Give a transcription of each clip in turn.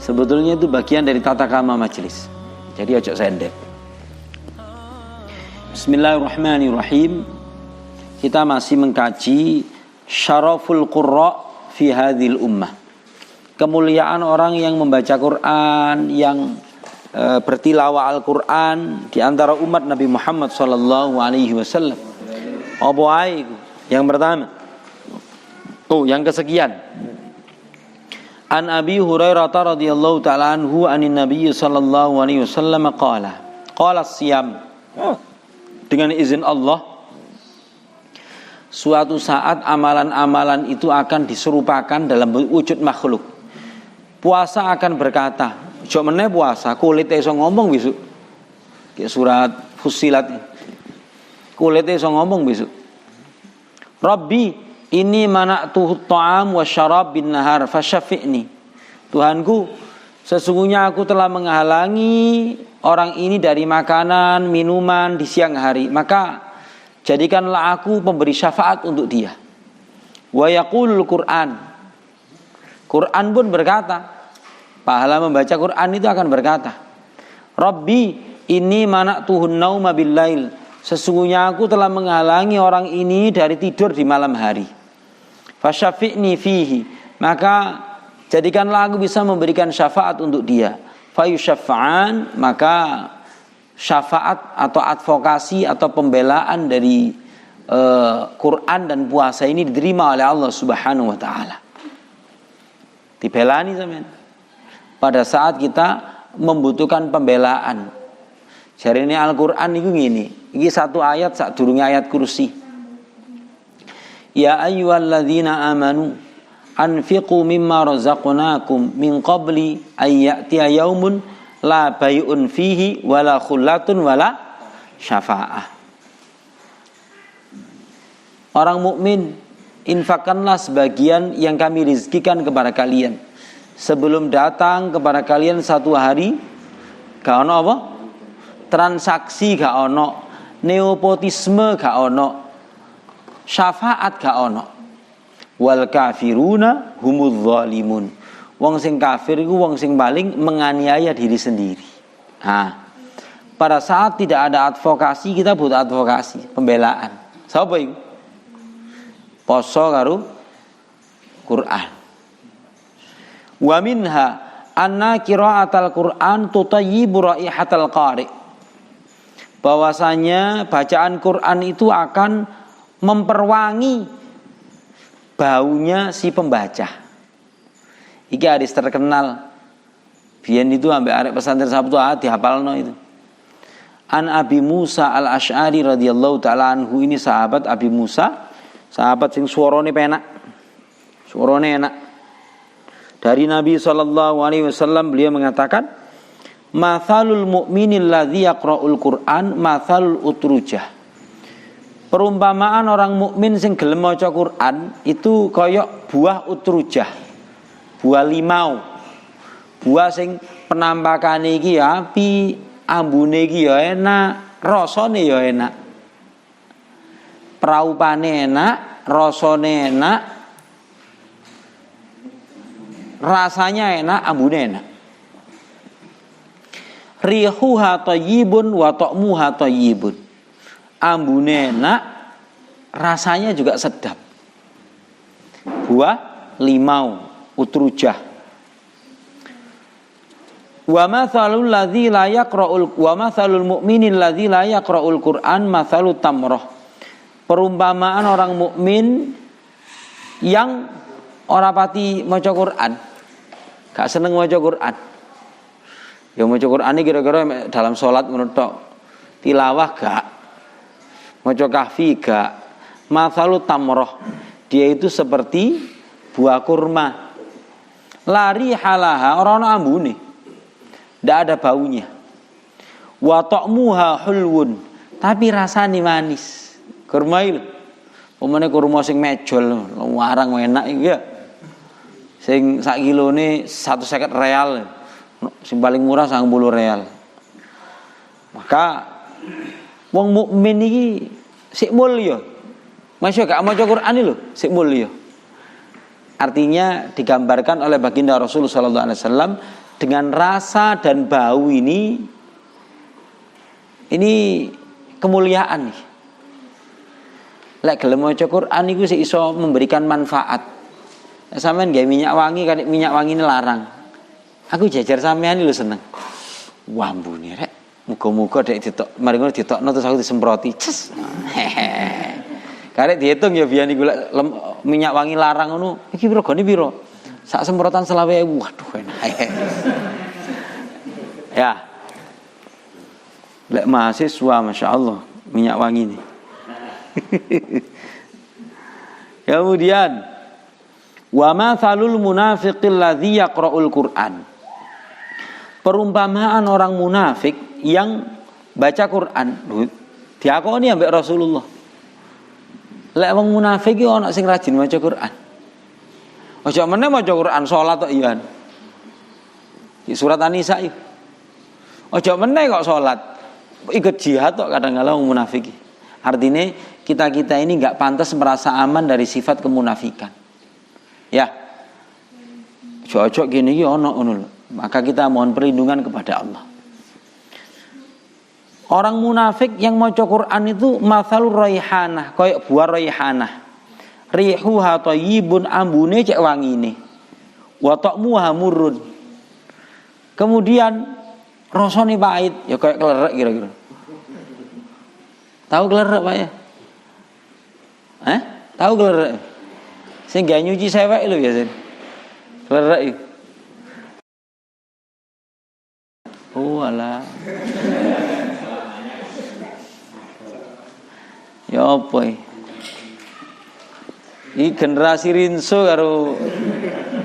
Sebetulnya itu bagian dari tata krama majelis. Jadi ojo sendek. Bismillahirrahmanirrahim. Kita masih mengkaji syaraful qurra fi hadhil ummah. Kemuliaan orang yang membaca Quran, yang bertilawah Al-Quran di antara umat Nabi Muhammad sallallahu alaihi wasallam. Apa ae? Yang pertama. Yang kesekian. An Abi Hurairah radhiyallahu ta'ala anhu anin Nabi sallallahu alaihi wasallam qala as-siyam. Dengan izin Allah, suatu saat amalan-amalan itu akan diserupakan dalam wujud makhluk. Puasa akan berkata, "Jo meneh puasa, kulite iso ngomong besok." Kayak surat Fussilat. Kulite iso ngomong besok. Rabbi ini mana'tuhu ta'am wa syarab bin nahar fasyafi'ni. Tuhanku, sesungguhnya aku telah menghalangi orang ini dari makanan, minuman di siang hari. Maka jadikanlah aku pemberi syafaat untuk dia. Wa yaqulul Qur'an. Quran pun berkata, pahala membaca Quran itu akan berkata, Rabbi ini mana'tuhun nauma bil lail. Sesungguhnya aku telah menghalangi orang ini dari tidur di malam hari. Fasyafi'ni fihi, maka jadikanlah aku bisa memberikan syafaat untuk dia. Fayusyafa'an, maka syafaat atau advokasi atau pembelaan dari Quran dan puasa ini diterima oleh Allah Subhanahu wa taala. Dibelani sampean. Pada saat kita membutuhkan pembelaan. Jarine Al-Qur'an niku ngene. Iki satu ayat sadurunge ayat kursi. Ya ayyuhalladzina amanu anfiqu mimma razaqnakum min qabli ay ya'tiya yaumun la bay'un fihi wala khullatun wala syafa'ah. Orang mukmin, infakkanlah sebagian yang kami rizkikan kepada kalian sebelum datang kepada kalian satu hari gak ono apa? Transaksi gak ono, nepotisme gak ono, syafaat gak ono. Wal kafiruna humudz zalimun. Wong sing kafir iku wong sing paling menganiaya diri sendiri. Pada saat tidak ada advokasi, kita butuh advokasi, pembelaan. Sapa iku? Poso karo Quran. Wa minha anna qiraatal Quran tutayyibu raihatal qari. Bahwasanya bacaan Quran itu akan memperwangi baunya si pembaca. Iki hadis terkenal. Biyen itu ambek arek pesantren Sabtu dihafalno itu. An Abi Musa Al-Asy'ari radhiyallahu taala anhu, ini sahabat Abi Musa, sahabat sing suarane penak. Suarane enak. Dari Nabi sallallahu alaihi wasallam beliau mengatakan, "Matsalul mu'minil ladzi yaqra'ul Qur'an matsalul utrujah." Perumpamaan orang mukmin sing gelem maca Quran itu koyok buah utrujah, buah limau, buah sing penampakane iki ya api, ambune iki ya enak, rasane ya enak, praupane enak, rasane enak, rasanya enak, ambune enak. Rihuha thayyibun wa ta'muha thayyibun. Ambune enak, rasanya juga sedap. Buah limau, utrujah. Wa matsalul ladzi la yaqra'ul wa matsalul mu'minil ladzi la yaqra'ul Qur'an matsalut tamrah. Perumpamaan orang mukmin yang ora pati maca Quran, gak seneng maca Quran. Ya maca Quran iki kira-kira dalam salat ngono tok. Tilawah gak. Maca kahfi gak. Matsalut tamrah, dia itu seperti buah kurma. Lari halaha, ora ono ambune. Ndak ada baunya. Wa ta'muha hulwun, tapi rasane manis. Kurma iki lho. Pemene kurma sing mejol, warang enak iki ya. Sing sak kilone 150 real. Sing paling murah 90 real. Maka wong mukmin iki sik mulya. Masya gak maca Quran lho, sik mulya. Artinya digambarkan oleh baginda Rasulullah sallallahu alaihi wasallam dengan rasa dan bau ini kemuliaan nih. Lek gelem maca Quran iku sik iso memberikan manfaat. Sampeyan gawe minyak wangi kan minyak wangi ini larang. Aku jajar sampean lho seneng. Wah mbune rek, muga-muga dek ditok, mari ngono ditokno terus aku disemproti. Ces. Karek dihitung ya biyen iku lek minyak wangi larang ngono, iki regane piro? Sak semprotan 20.000. Waduh enak. Ya. Lek mahasiswa masyaallah minyak wangi ini. Kemudian wa matsalul munafiqil ladzi yaqra'ul Qur'an. Perumpamaan orang munafik yang baca Quran. Diakoni ambek Rasulullah. Lek wong munafik iki ana sing rajin maca Quran. Aja meneh maca Quran salat tok iya. Di surat An-Nisa iki. Aja meneh kok salat. Ikut jihad tok kadang-kadang wong munafik. Artinya kita ini nggak pantas merasa aman dari sifat kemunafikan. Ya, cocok gini ono. Maka kita mohon perlindungan kepada Allah. Orang munafik yang maca Quran itu mathalur raihanah, kayak buah raihanah. Rihuha thayyibun, ambune cek wangine. Wa ta'muha murrun. Kemudian rasane pahit, ya kayak kelerek kira-kira. Tahu kelerek Pak ya? Tahu kelerek? Sing gak nyuci sewek lho biasa. Kelerek itu. Oh alah. Ya apa iki generasi rinso karo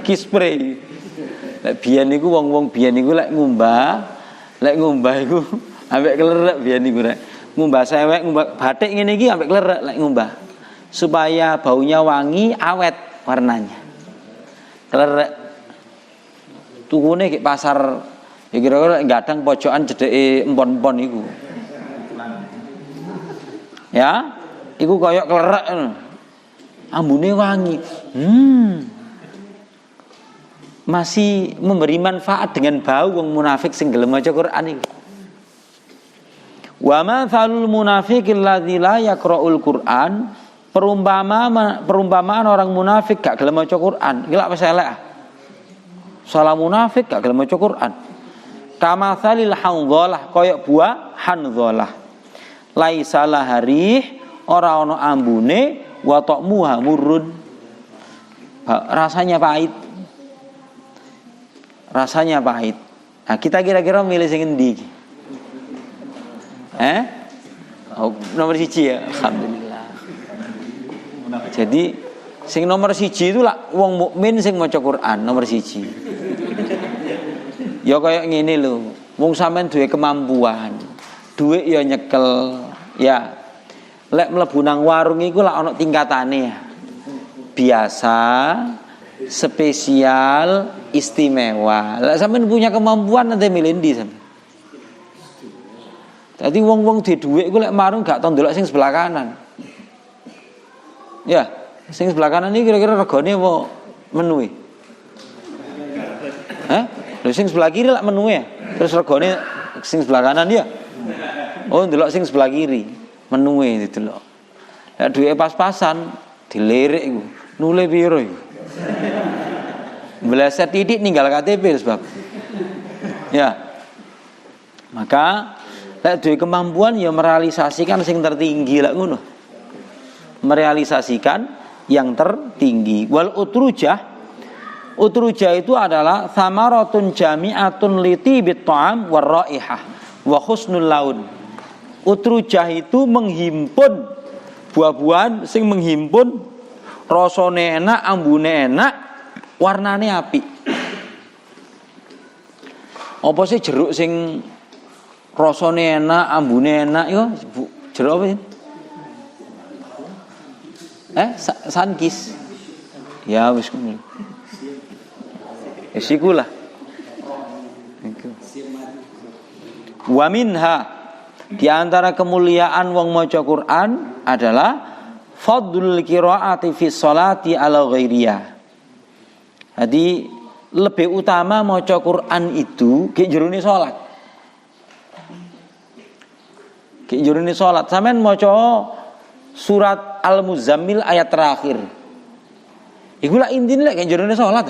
kispray. Lek biyen niku wong-wong biyen niku lek ngumbah iku ambek kelerek biyen niku rek. Ngumbah sewek, ngumbah batik ngene iki ambek kelerek lek ngumbah. Supaya baunya wangi, awet warnanya. Kelerek. Tukune ki pasar ya kira-kira gadang pojokan jedeke empon-empon iku. Ya, iku koyok kelerek ngono. Ambune wangi. Masih memberi manfaat dengan bau wong munafik sing gelem maca Quran iki. Wa matsalul munafiqil ladzi la yaqra'ul Qur'an, perumpamaan orang munafik gak gelem maca Quran. Iki lak wis elek. Salah munafik gak gelem maca Quran. Kama tsalil handhalah, koyok buah handhalah. Laisa laharih, ora ana ambune, wa ta'muha murrun. Rasanya pahit. Rasanya pahit. Nah, kita kira-kira milih sing endi? Nomor 1 ya, alhamdulillah. Jadi sing nomor 1 itu lah wong mukmin sing maca Quran nomor 1. Ya kayak ngene lho, wong sampean duwe kemampuan, duit ya nyekel, ya. Lek mlebu nang warung iku lak ana tingkatane ya. Biasa, spesial, istimewa. Lek sampean punya kemampuan nanti milih ndi sampean? Dadi wong-wong di dhuwit iku lek marung gak tau ndelok sing sebelah kanan. Ya, sing sebelah kanan iki kira-kira regane apa menue? Lho sing sebelah kiri lak menue ya. Terus regane sing sebelah kanan ya. Oh, ndelok sing sebelah kiri, menue didelok. Lek duwe pas-pasan dilirik iku. Nule piro iku? Mbleset titik ninggal KTP sebab. Ya. Maka lek duwe kemampuan ya merealisasikan sing tertinggi lak ngono. Merealisasikan yang tertinggi. Wal utrujah itu adalah thamaratun jami'atun litibit ta'am war raihah wa husnul laun. Utrujah itu menghimpun buah-buahan sing menghimpun rasane enak, ambune enak, warnane apik. Apa sih jeruk sing rasane enak, ambune enak iku jeruk apa sih? Sankis. Ya wis ngono. Isikulah. Wa minha, di antara kemuliaan wong maca Quran adalah fadlul qiraati fi sholati ala ghairiyah. Jadi lebih utama maca Quran itu ki jerone salat. Ki jerone salat. Sampeyan maca surat Al-Muzammil ayat terakhir. Iku lak intine lek ki jerone salat.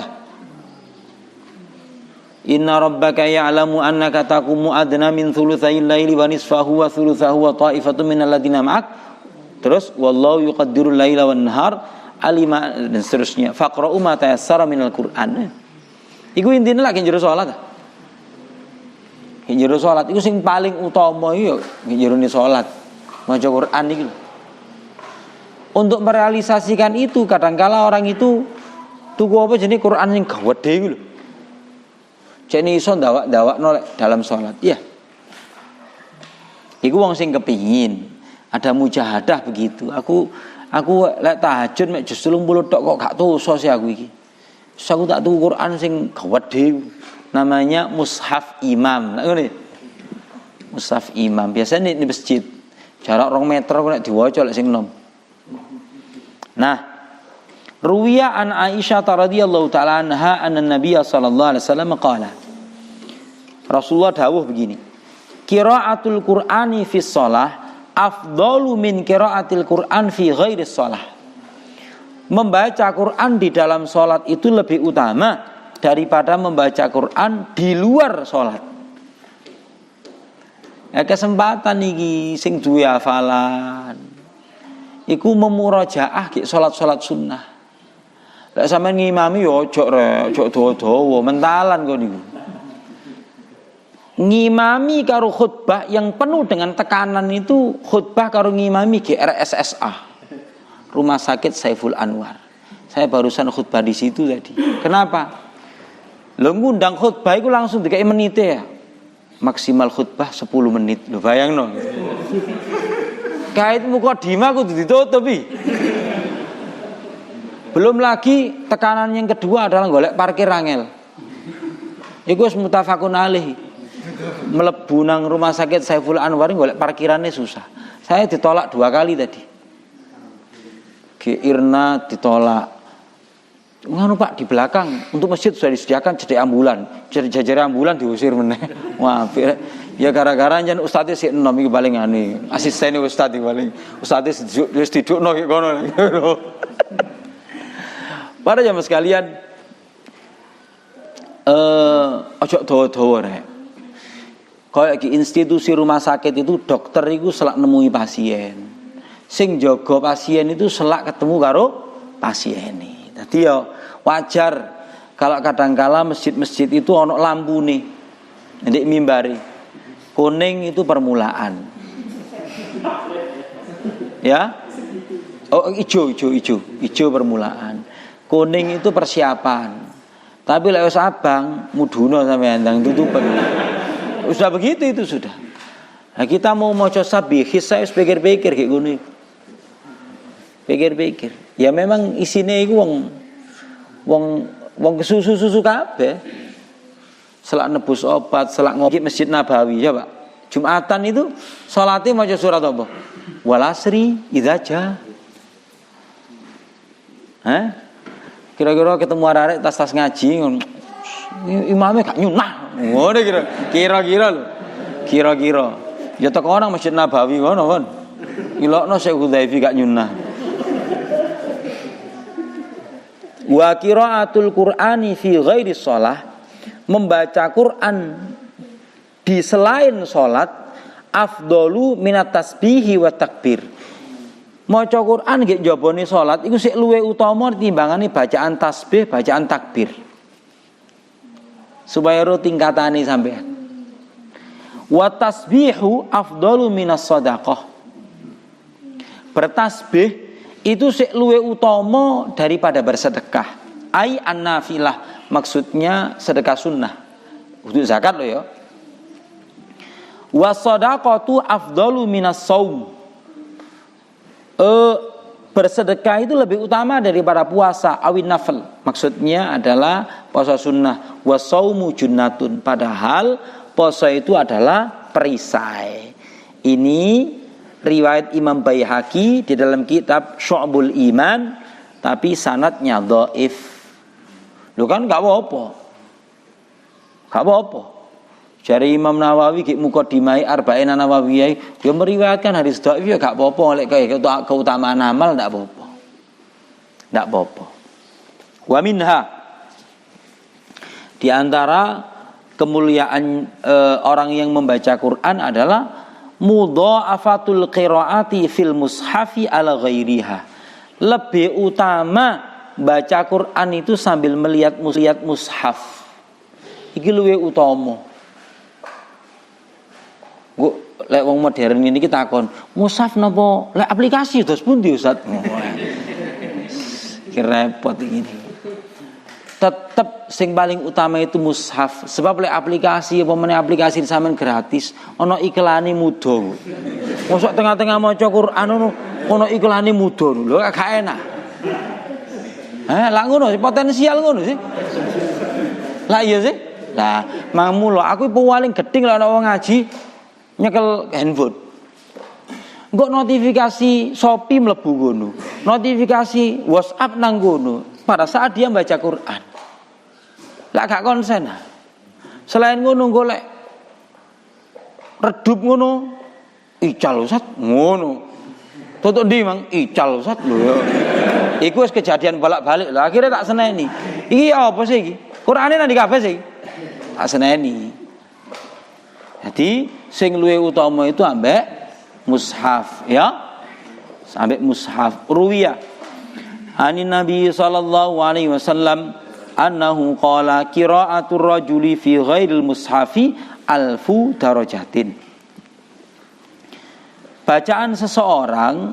Inna rabbaka ya'lamu annaka taqumu adna min thulutsayil laili wa nisfahu wa thulutsahu wa ta'ifatun minal ladzina ma'ak. Terus wallahu yuqaddirul laila wan nahar alima dan seterusnya. Faqra'u ma tayassara minal Qur'an. Iku intine lak njero salat. Njero salat iku sing paling utama ya njerone salat. Maca Quran iki. Untuk merealisasikan itu kadangkala orang itu tuku apa jenis Quran sing gede iki lho. Jane iso ndawak-ndawakno dalam salat. Ya. Iku wong sing kepingin ada mujahadah begitu. Aku lek tahajud mek jus 30 tok kok gak tuso sih aku iki. Terus aku tak tuku Quran sing gede. Namanya mushaf imam. Lah ngene. Mushaf imam. Biasanya di masjid. Jarak 2 meter kok nek diwaca lek sing enom. Nah, ruwiya an Aisyah radhiyallahu taala anha anna Nabiy sallallahu alaihi wasallam qala. Rasulullah dawuh begini. Qiraatul Qur'ani fi shalah afdalu min qiraatil Qur'an fi ghairi shalah. Membaca Quran di dalam sholat itu lebih utama daripada membaca Quran di luar sholat. Ya kesempatan iki sing duwe hafalan iku memurajaah ki sholat-sholat sunnah. Lek sampean ngimami yo ojo dawa-dawa mentalan kok niku. Ngimami karo khutbah yang penuh dengan tekanan itu khutbah karo ngimami GRSSA. Rumah Sakit Saiful Anwar. Saya barusan khutbah di situ tadi. Kenapa? Lo ngundang khutbah itu langsung dikai menit ya. Maksimal khutbah 10 menit. Lo bayangno. Kait mukadimah kudu ditutupi. Belum lagi tekanan yang kedua adalah golek parkir angel. Iku wis mutafakun alaih. Mlebu nang Rumah Sakit Saiful Anwar golek parkirannya susah. Saya ditolak 2 kali tadi. Irna ditolak. Nganu Pak di belakang untuk masjid sudah disediakan jadi ambulan. Jadi jajar ambulan diusir meneh. Wah, ya gara-gara jan ustadz sik enom iki paling ngene. Asistene ustadz iki paling. Ustadz wis didukno ki kono. Para jamaah sekalian, ojo dawa-dawa rek. Kayak di institusi rumah sakit itu dokter itu selak nemui pasien. Sing jaga pasien itu selak ketemu karo pasien ini. Jadi ya wajar kalau kadang-kala masjid-masjid itu ono lampu nih, ndek mimbari. Kuning itu permulaan. Ya? Oh ijo permulaan. Kuning itu persiapan. Tapi lek wis abang muduna sampean ndang tutupan. Sudah begitu itu sudah. Nah, kita mau maca sabihis saya pikir-pikir kayak gini. Pikir-pikir. Ya memang isine iku wong susu kabeh. Selak nebus obat, selak ngopi Masjid Nabawi ya, Pak. Jumatan itu salate maca surat apa? Wal asri idza ja. Kira-kira ketemu arek tas-tas ngaji imamnya gak nyunah. Ngono kira-kira lho. Kira-kira. Ya teko orang Masjid Nabawi ngono kon. Ilokno Syekh Hudzaifi gak nyunah. Wa qiraatul Qur'ani fi ghairi shalah, membaca Quran di selain salat afdalu minat tasbihi wa takbir. Maca Quran nggih jabone salat iku sik luwih utama timbangane bacaan tasbih, bacaan takbir. Supaya ro tingkatane sampean. Wa tasbihu afdalu minas shadaqah. Bertasbih itu sik luwih utama daripada bersedekah. Ai an-nafilah, maksudnya sedekah sunnah. Untuk zakat lo ya. Wa shadaqatu afdalu minas shaum. Bersedekah itu lebih utama daripada puasa awin nafil. Maksudnya adalah puasa sunnah. Wa shaumu junnatun. Padahal puasa itu adalah perisai. Ini riwayat Imam Baihaqi di dalam kitab Syu'bul Iman, tapi sanadnya dhaif. Lho kan gak apa-apa. Gak apa-apa. Jari Imam Nawawi ki Muqaddimah Arba'in Nawawiyah ya meriwayatkan hadis dhaif ya gak apa-apa, lek kaya keutamaan amal ndak apa-apa. Ndak apa-apa. Wa minha, di antara kemuliaan orang yang membaca Quran adalah mudha'afatul qiraati fil mushafi ala ghairiha. Lebih utama baca Quran itu sambil melihat mushaf. Iki luwih utama. Kok lek wong modern ini kita takon, mushaf napa lek aplikasi terus pundi Ustaz? Repot ini. Tetep sing paling utama itu mushaf. Sebab lek aplikasi apa meneh aplikasi sampean gratis, ana iklane muda. Mosok tengah-tengah maca Quran ono iklane muda lho, gak enak. Lah ngono potensial ngono sih. Lah iya sih. Lah mangmu lho aku paling gedeng lek ana wong ngaji nyekel handphone. Engko notifikasi Shopee mlebu ngono. Notifikasi WhatsApp nang ngono pada saat dia baca Quran. Lah gak konsen. Selain ngono golek redup ngono, ical Ustaz ngono. Tutuk ndi Mang? Ical Ustaz lho ya. Iku wis kejadian bolak-balik lho. Akhirnya tak seneni. Iki apa sih iki? Qur'ane nang ndi kabeh sih? Tak seneni. Jadi sing luwih utama itu ambek mushaf ya. Sampai mushaf ruwiyah ani Nabi sallallahu alaihi wasallam annahu qala qira'atur rajuli fi ghairil mushafi alfu darajatin. Bacaan seseorang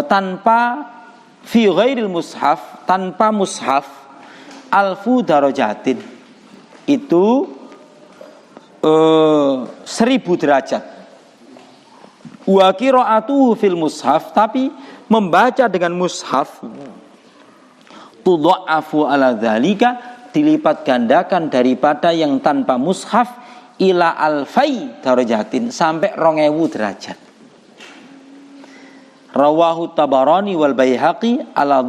tanpa fi ghairil mushaf, tanpa mushaf, alfu darajatin itu 1000 derajat. Wa qira'atuhu fil mushaf, tapi membaca dengan mushaf tudha'afu ala dzalika, dilipat gandakan daripada yang tanpa mushaf ila alfai darajatin, sampai 2000 derajat. Rawahu Tabarani wal Baihaqi ala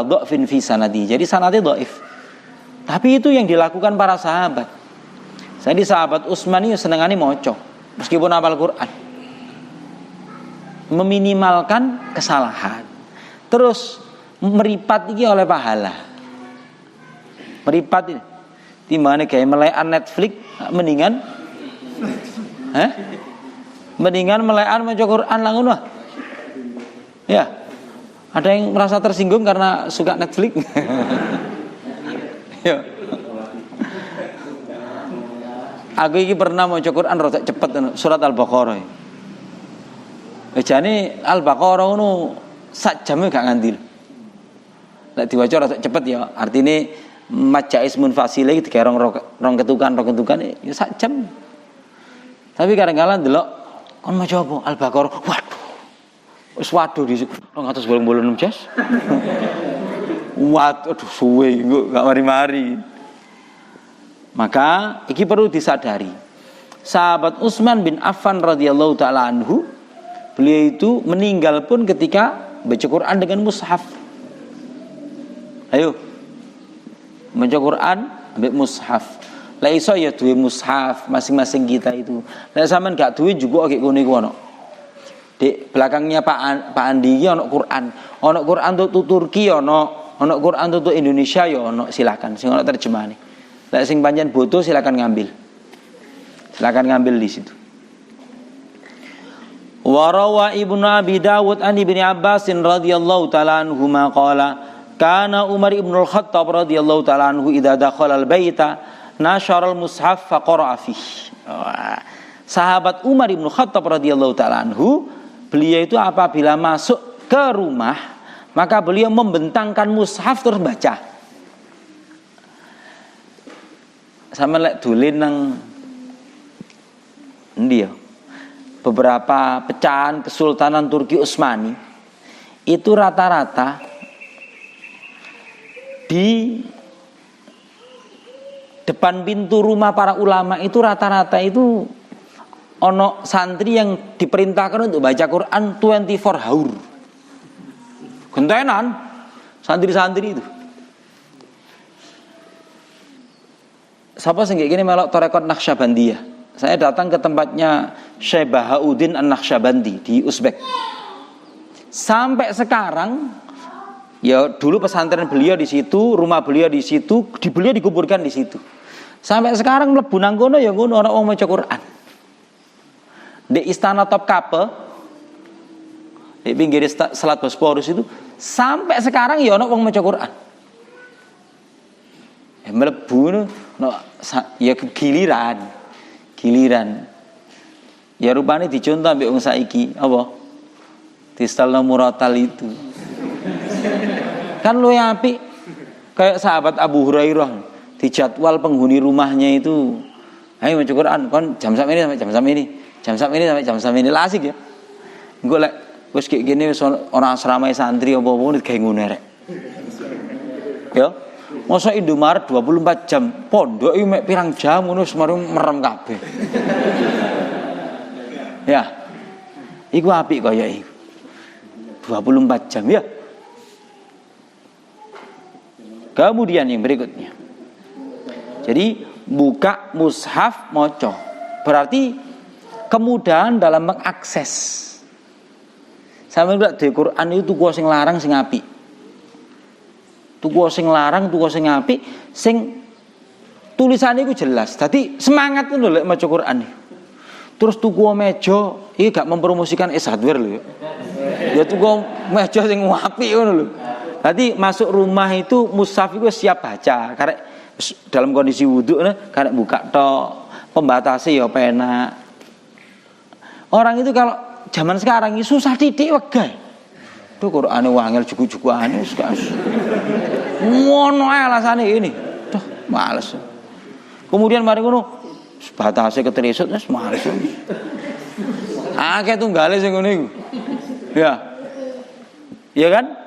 dha'fin fi sanadi. Jadi sanadnya dhaif. Tapi itu yang dilakukan para sahabat. Jadi sahabat Utsman ini senengane maca meskipun hafal Quran. Meminimalkan kesalahan. Terus meripat iki oleh pahala. Meripat ini timbangane gawe melekan Netflix mendingan mendingan melekan maca Quran langsung lah. Ya. Ada yang merasa tersinggung karena suka Netflix? Ya. Aku iki pernah maca Quran rada cepet surat Al-Baqarah. Jane Al-Baqarah ngono sak jame gak nganti. Lek diwaca rada cepet ya, artine majais munfasile iki digarong rong ketukan ya sak jam. Tapi kadang-kadang delok kon maca apa Al-Baqarah. Waduh di 286 jas. Waduh suwe gak mari-mari. Maka iki perlu disadari. Sahabat Utsman bin Affan radhiyallahu taala anhu, beliau itu meninggal pun ketika baca Quran dengan mushaf. Ayo baca Quran ambil mushaf. Lah iso ya duwe mushaf masing-masing kita itu. Lah sampean gak duwe juga kayak ngono iku ono. Di belakangnya Pak Andi iki ono Quran. Ono Quran untuk Turki ono Quran untuk Indonesia ya ono, silakan sing ono terjemahane. Lah sing pancen butuh silakan ngambil. Silakan ngambil di situ. Wa rawa Ibnu Abi Dawud an Ibnu Abbas radhiyallahu taala anhuma qala kana Umar ibn al-Khattab radhiyallahu taala anhu idza dakhala al-baita nashara al-mushaf fa qara'a fihi. Sahabat Umar ibn Khattab radhiyallahu taala anhu, beliau itu apabila masuk ke rumah maka beliau membentangkan mushaf terus baca. Sama lek dolen nang endi ya? Beberapa pecahan Kesultanan Turki Utsmani itu rata-rata di depan pintu rumah para ulama itu rata-rata itu ono santri yang diperintahkan untuk baca Quran 24 hour. Gentenan santri-santri itu. Sapa sing gini melok tarekat Naqsyabandiyah. Saya datang ke tempatnya Syekh Bahauddin An-Naqsyabandi di Uzbek. Sampai sekarang, ya dulu pesantren beliau di situ, rumah beliau di situ, beliau dikuburkan di situ. Sampai sekarang mlebu nang kono ya ngono ana wong maca Quran. Di Istana Topkapi, di pinggir Selat Bosporus itu, sampai sekarang ya ana wong maca Quran. Mlebu ya giliran. Ya rupane dicontoh ambek wong saiki, apa? Tistalna muratal itu. Kan luwih apik kayak sahabat Abu Hurairah, dijadwal penghuni rumahnya itu, ayo maca Quran kon jam sak ini sampai jam sak ini, jam sak ini sampai jam sak ini, lah asik ya. Engko lek wis kayak gini wis ora asrama santri apa-apa gawe ngono rek. Ya. Masa Indomaret 24 jam, pondok iki mek pirang jam ngono wis merem kabeh. Ya. Iku apik kaya iku. 24 jam ya. Kemudian yang berikutnya. Jadi buka mushaf maca. Berarti kemudahan dalam mengakses. Sampe ndak di Quran itu tuku sing larang sing apik. Tuku sing larang, tuku sing apik, sing tulisane iku jelas. Dadi semangat ngono lek maca Quran. Terus tuku meja, iki gak mempromosikan hardware lho. Ya tuku meja sing apik ngono lho. Dadi masuk rumah itu mushaf iku siap baca. Karek dalam kondisi wudu karek buka tok. Pembatasnya ya penak. Orang itu kalau zaman sekarang ini susah titik wegah. Tuh Qur'ane wangel juku-jukuane wis gak. Ngono ae alasane ini. Duh, males. Kemudian mari ngono batase keterisut wis males. Akeh tunggale sing ngono iku. Ya. Ya kan?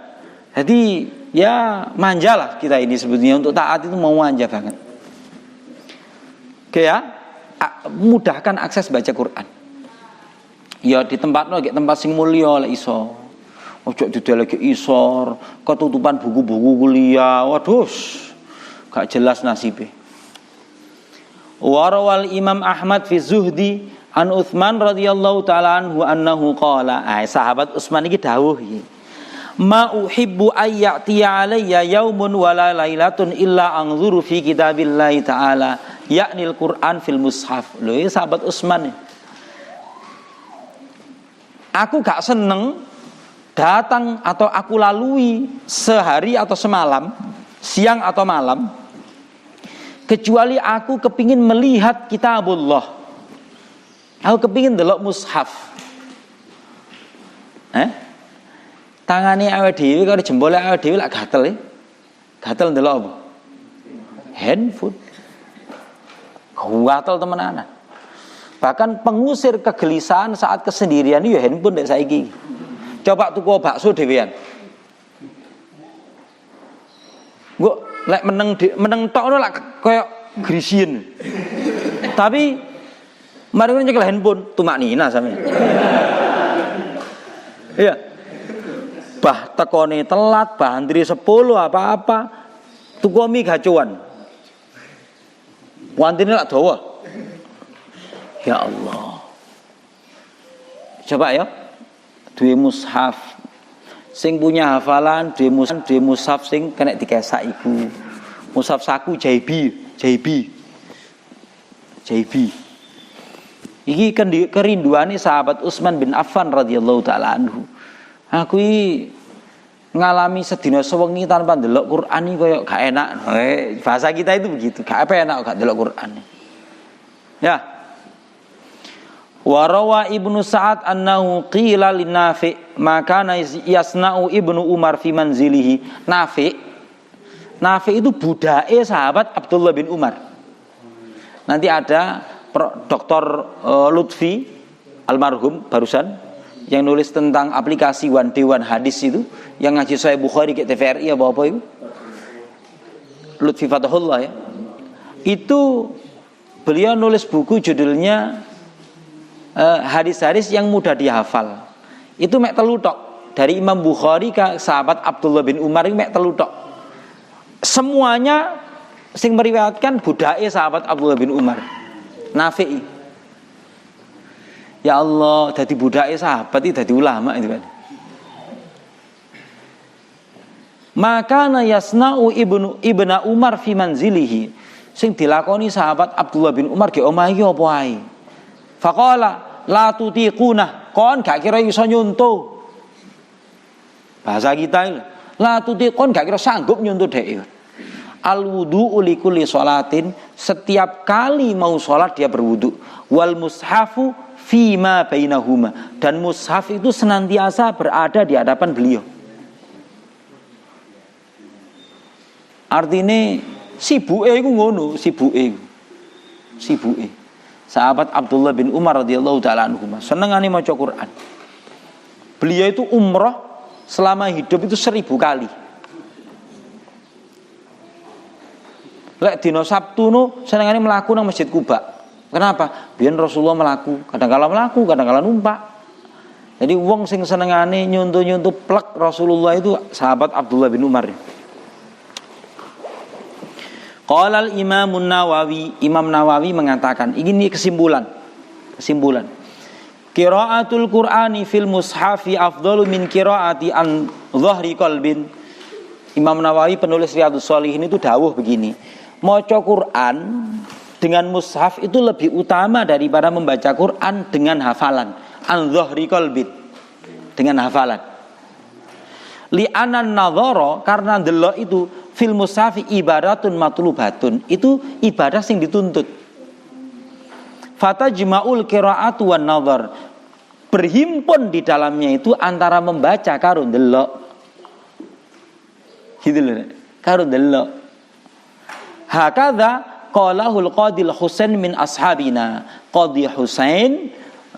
Jadi ya manjalah kita ini sebetulnya untuk taat itu mau manja banget. Oke ya, mudahkan akses baca Quran. Ya di tempatno kayak tempat sing mulya lek iso. Ojo dideleke isor, ketutupan buku-buku kuliah. Waduh, gak jelas nasibnya. Warawal Imam Ahmad fi Zuhdi an Utsman radhiyallahu taala anhu annahu qala. Sahabat Utsman iki dawuh iki. Ma uhibbu ayyatiya alayya yaumun wala lailatun illa anzuru fi kitabillahi taala yaknil Quran fil mushaf. Lho iki sahabat Utsman. Aku gak seneng datang atau aku lalui sehari atau semalam, siang atau malam, kecuali aku kepingin melihat kitabullah. Aku kepingin delok mushaf. Tangane awake dhewe karo jempole awake dhewe lak gatel. Gatel ndelok apa? Handphone. Gatel temenanan. Bahkan pengusir kegelisahan saat kesendirian ya handphone nek saiki. Coba tuku bakso dhewean. Nggo lek meneng tok lak koyo grisien. Tapi mari ngono nyekel handphone tumak nina sampeyan. Iya. Bah tekone telat, bah antri 10 apa-apa. Tuku mie gacuan. Wantine lak dawa. Ya Allah. Coba ya. Duwe mushaf sing punya hafalan, duwe mushaf sing kena dikesak iku. Mushaf saku jaibi. Iki kerinduane sahabat Utsman bin Affan radhiyallahu taala anhu. Aku iki ngalami sedina sewengi tanpa ndelok Quran iki koyo gak enak. Bahasa kita itu begitu, gak enak gak ndelok Quran. Ya. Warawa Ibnu Sa'ad annahu qila lin Nafi' maka yasna'u Ibnu Umar fi manzilihi. Nafi' itu budake sahabat Abdullah bin Umar. Nanti ada Dr. Lutfi almarhum barusan yang nulis tentang aplikasi One Day One Hadis itu, yang ngaji Sahih Bukhari ke TVRI apa itu? Lutfi Fatahullah ya. Itu beliau nulis buku judulnya hadis-hadis yang mudah dihafal. Itu mek telu tok. Dari Imam Bukhari ke sahabat Abdullah bin Umar itu mek telu tok. Semuanya Sing meriwayatkan budake sahabat Abdullah bin Umar, Nafi'. Ya Allah, dadi budake sahabat iki dadi ulama itu kan. Maka yasna'u ibnu Umar fi manzilihi. Sing dilakoni sahabat Abdullah bin Umar ge omahe apa ae. Faqala la tutiquna, kon gak kira iso nyuntuh. Bahasa kita ini, la tutiqun gak kira sanggup nyuntuh dhek. Al wudu'u li kulli sholatin, setiap kali mau sholat dia berwudu. Wal mushafu fima bainahuma, dan mushaf itu senantiasa berada di hadapan beliau. Artinya sibuke iku ngono, sibuke. Sahabat Abdullah bin Umar radhiyallahu taala anhu senengane maca Quran. Beliau itu umrah selama hidup itu 1000 kali. Lek dina Sabtu no senengane mlaku nang Masjid Kuba. Kenapa? Biyen Rasulullah mlaku, kadang-kala mlaku, kadang-kala numpak. Jadi wong sing senengane nyuntuh-nyuntuh plek Rasulullah itu sahabat Abdullah bin Umar. Qala al-Imam Nawawi, Imam Nawawi mengatakan, ini kesimpulan. Qiraatul Qur'ani fil mushafi afdalu min qiraati an dhahri qalbin. Imam Nawawi penulis Riyadhus Shalihin itu dawuh begini, maca Quran dengan mushaf itu lebih utama daripada membaca Quran dengan hafalan, an dhahri qalbin, dengan hafalan. Li'anan nadhara, karena delok itu fil mushafi ibaratun matlubatun, itu ibadah sing dituntut. Fatajma'ul qira'atu wan nadhar, berhimpun di dalamnya itu antara membaca karo ndelok. Gitu loh, karo ndelok. Hakadha qalahul Qadil Husain min ashabina. Qadhi Husain,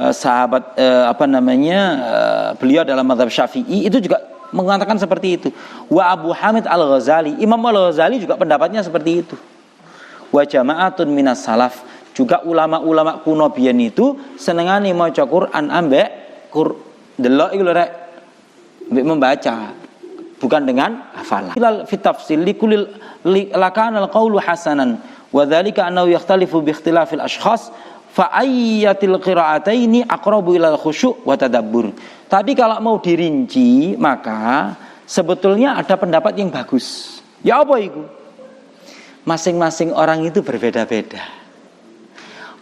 sahabat beliau dalam mazhab Syafi'i itu juga mengatakan seperti itu. Wa Abu Hamid Al-Ghazali, Imam Al-Ghazali juga pendapatnya seperti itu. Wa jama'atun minas salaf, juga ulama-ulama kuno biyen itu senengane maca Quran ambek delok iku lho rek, ambek membaca, bukan dengan hafalan. Fi tafsil likulil lakana al-qaulu hasanan wa dzalika annahu yakhtalifu bi ikhtilafil ashkhas fa ayyatil qira'ataini aqrabu ilal khusyu' wa tadabbur. Tapi kalau mau dirinci, maka sebetulnya ada pendapat yang bagus. Ya apa itu? Masing-masing orang itu berbeda-beda.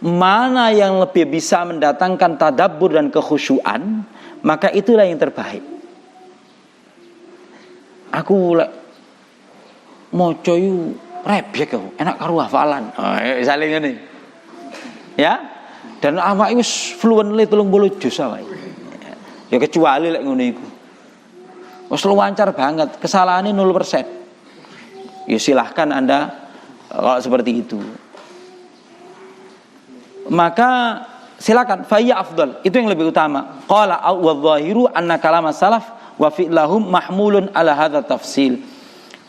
Mana yang lebih bisa mendatangkan tadabbur dan kekhusyuan, maka itulah yang terbaik. Aku moco yu rebek aku, enak karo hafalan. Saling ngene. Ya? Dan awake wis fluently 30 juz awake. Ya kecuali lek ngono iku. Wis lancar banget, kesalahannya 0%. Ya silahkan Anda kalau seperti itu. Maka silakan, fayya afdal, itu yang lebih utama. Qala wa dhahiru anna kalam salaf wa fi'lahum mahmulun ala hadza tafsil.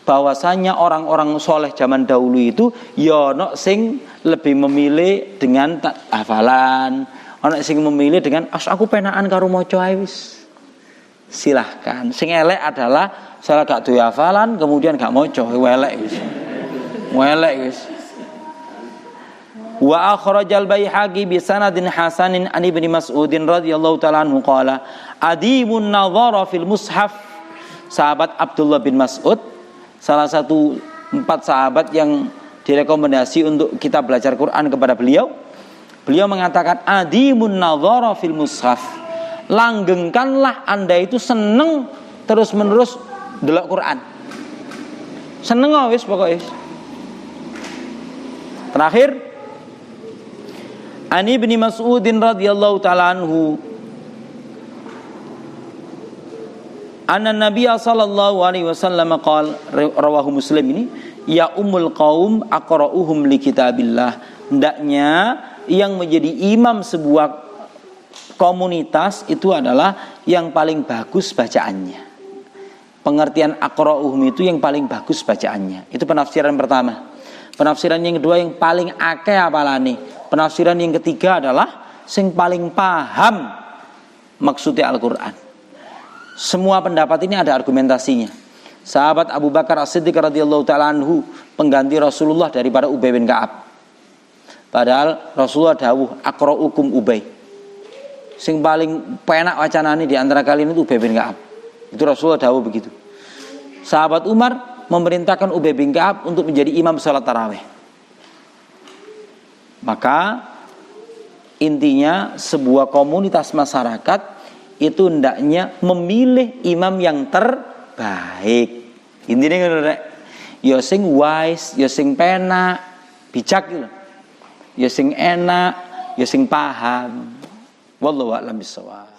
Bahwasanya orang-orang soleh zaman dahulu itu ya ono sing lebih memilih dengan hafalan, ono sing memilih dengan aku penaan karo maca ae wis. Silahkan. Sing elek adalah salah gak duwe hafalan kemudian gak maca, elek wis. Elek wis. Wa akhrajal Baihaqi bi sanadin hasanin an Ibnu Mas'udin radhiyallahu ta'ala anhu qala adimun nadhara fil mushaf. Sahabat Abdullah bin Mas'ud, salah satu 4 sahabat yang direkomendasi untuk kita belajar Quran kepada beliau. Beliau mengatakan adimun nadhara fil mushaf. Langgengkanlah Anda itu seneng terus-menerus delok Quran. Seneng wis pokoknya. Terakhir, Ani bin Mas'udin radhiyallahu ta'ala anhu anna Nabiya sallallahu alaihi wasallam qala, rawahu Muslim ini, ya ummul qaum aqra'uhum li kitabillah. Hendaknya yang menjadi imam sebuah komunitas itu adalah yang paling bagus bacaannya. Pengertian aqra'uhum itu yang paling bagus bacaannya. Itu penafsiran pertama. Penafsiran yang kedua yang paling akeh apalane. Penafsiran yang ketiga adalah sing paling paham maksudnya Al-Qur'an. Semua pendapat ini ada argumentasinya. Sahabat Abu Bakar As-Siddiq radhiyallahu ta'ala anhu pengganti Rasulullah daripada Ubay bin Ka'ab. Padahal Rasulullah dawuh aqra'ukum Ubay. Sing paling penak wacanane di antara kalian itu Ubay bin Ka'ab. Itu Rasulullah dawuh begitu. Sahabat Umar memerintahkan Ubay bin Ka'ab untuk menjadi imam salat tarawih. Maka intinya sebuah komunitas masyarakat itu hendaknya memilih imam yang terbaik. Intinya ngono rek. Ya sing wise, ya sing penak, bijak gitu. Ya sing enak, ya sing paham. Wallahu a'lam bishawab.